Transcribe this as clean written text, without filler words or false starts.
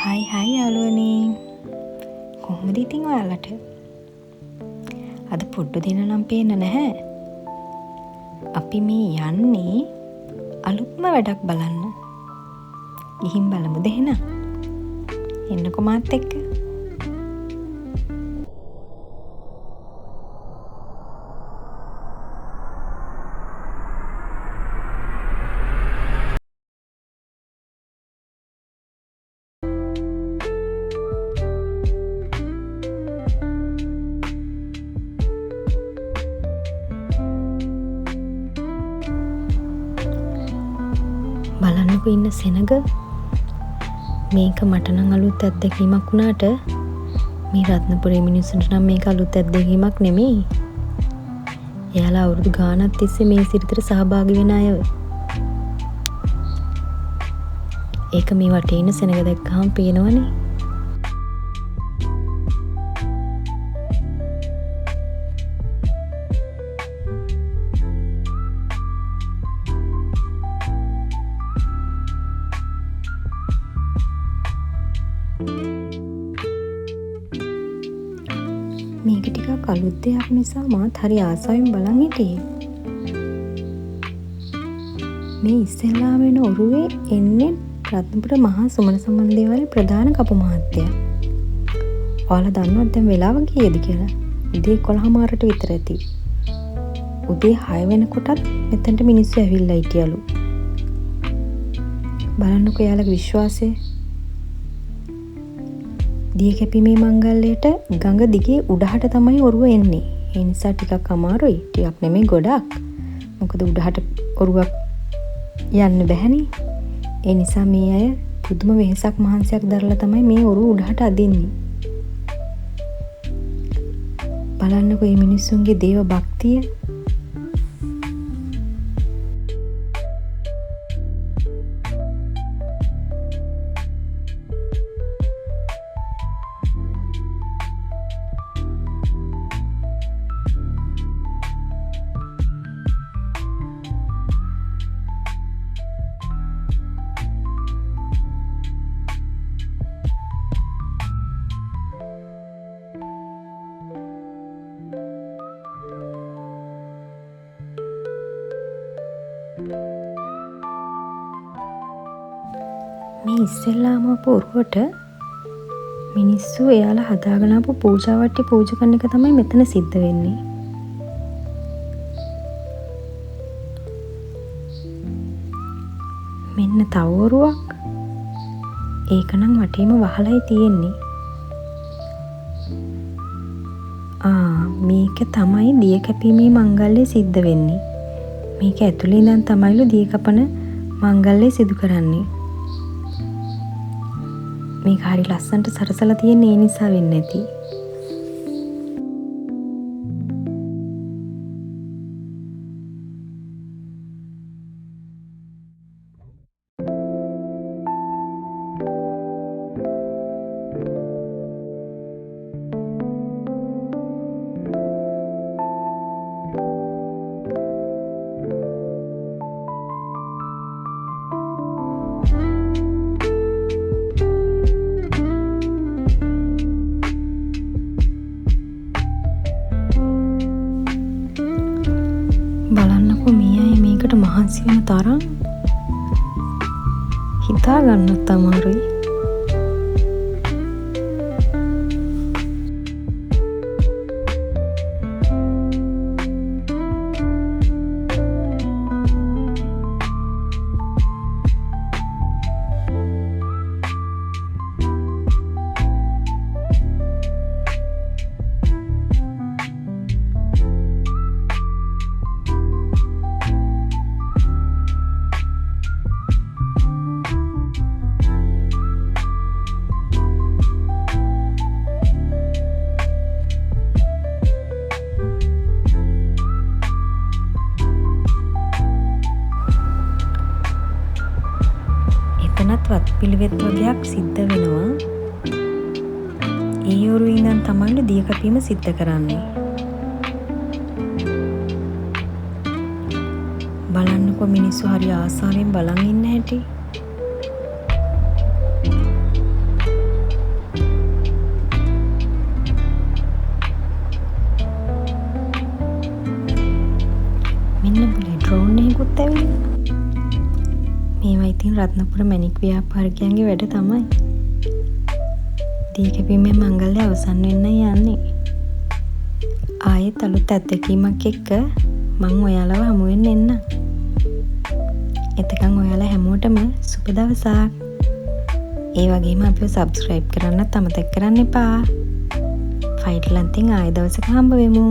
හයි යාළුවනේ. කොහොමද ඉතින් ඔයාලට? අද පොඩ්ඩු දෙන නම් පේන්න නැහැ. අපි මේ යන්නේ අලුත්ම වැඩක් බලන්න. ගිහින් බලමුද එහෙනම්? එන්නකෝ මාත් එක්ක. බලන්නකෝ ඉන්න සෙනග. මේක මට නම් අලුත් අත්දැකීමක් වුණාට මේ රත්නපුරේ මිනිස්සුන්ට නම් මේක අලුත් අත්දැකීමක් නෙමෙයි. එයාලා අවුරුදු ගාණක් තිස්සේ මේ සිරිතට සහභාගී වෙන අය. ඒක මේ වටේ ඉන්න සෙනග දැක්කහම පේනවනේ. මේක ටිකක් අලුත් දෙයක් නිසා මාත් හරි ආසාවෙන් බලන් හිටියේ. මේ ඉස්සෙල්ලාම වෙන ඔරුවේ එන්නේ රත්නපුර මහා සුමන සම්බන්ධයවල ප්‍රධාන කපු මහත්තයා. ඔයාලා දන්නවද දැන් වෙලාව කීයද කියලා? උදේ 11:00ට විතර ඇති. උදේ 6 වෙනකොටත් මෙතනට මිනිස්සු ඇවිල්ලා හිටියලු. බලන්නකෝ යාළුවගේ විශ්වාසය. දිය කැපීමේ මංගල්‍යයට ගඟ දිගේ උඩහට තමයි ඔරුව එන්නේ. ඒ නිසා ටිකක් අමාරුයි. ටිකක් නෙමෙයි ගොඩක්. මොකද උඩහට ඔරුවක් යන්න බැහැනේ. ඒ නිසා මේ අය පුදුම වෙහසක් මහන්සියක් දරලා තමයි මේ ඔරුව උඩහට අදින්නේ. බලන්නකෝ මේ මිනිස්සුන්ගේ දේව භක්තිය. මේ ඉස්සෙල්ලාම පොරුවට මිනිස්සු එයාලා හදාගෙන ආපු පූජාවට්ටි පූජා කරන එක තමයි මෙතන සිද්ධ වෙන්නේ. මෙන්න තව ඔරුවක්. ඒක නම් වටේම වහලයි තියෙන්නේ. මේක තමයි දිය කැපීමේ මංගල්‍ය සිද්ධ වෙන්නේ. මේක ඇතුළේ ඉඳන් තමයිලු දිය කපන මංගල්‍ය සිදු කරන්නේ. මේක හරි ලස්සනට සරසලා තියෙන ඒ නිසා වෙන්නේ නැති. බලන්නකෝ මේ අය මේකට මහන්සි වෙන තරම් හිතා ගන්නත් අමාරුයි. එතනත් වත් පිළිවෙත් වගේක් සිද්ධ වෙනවා. ඒ ඔරුවේ ඉඳන් තමයි දිය කැපීම සිද්ධ කරන්නේ. බලන්නකො මිනිස්සු හරි ආසාවෙන් බලන් ඉන්න හැටි. බලේ ඩ්‍රෝන් එකකුත් ඇවිල්ලා. මේවා ඉතින් රත්නපුර මැණික් ව්‍යාපාරිකයන්ගේ වැඩ තමයි. දී කැපීමේ මංගල්‍ය අවසන් වෙන්න යන්නේ. ආයෙත් අලුත් අත්දැකීමක් එක්ක මං ඔයාලව හමු වෙන්න එන්නම්. එතකන් ඔයාලා හැමෝටම සුබ දවසක්. ඒ වගේම අපිව සබ්ස්ක්‍රයිබ් කරන්නත් අමතක කරන්න එපා. ෆයිට්ලන්තින් ආයෙ දවසක හම්බ වෙමු.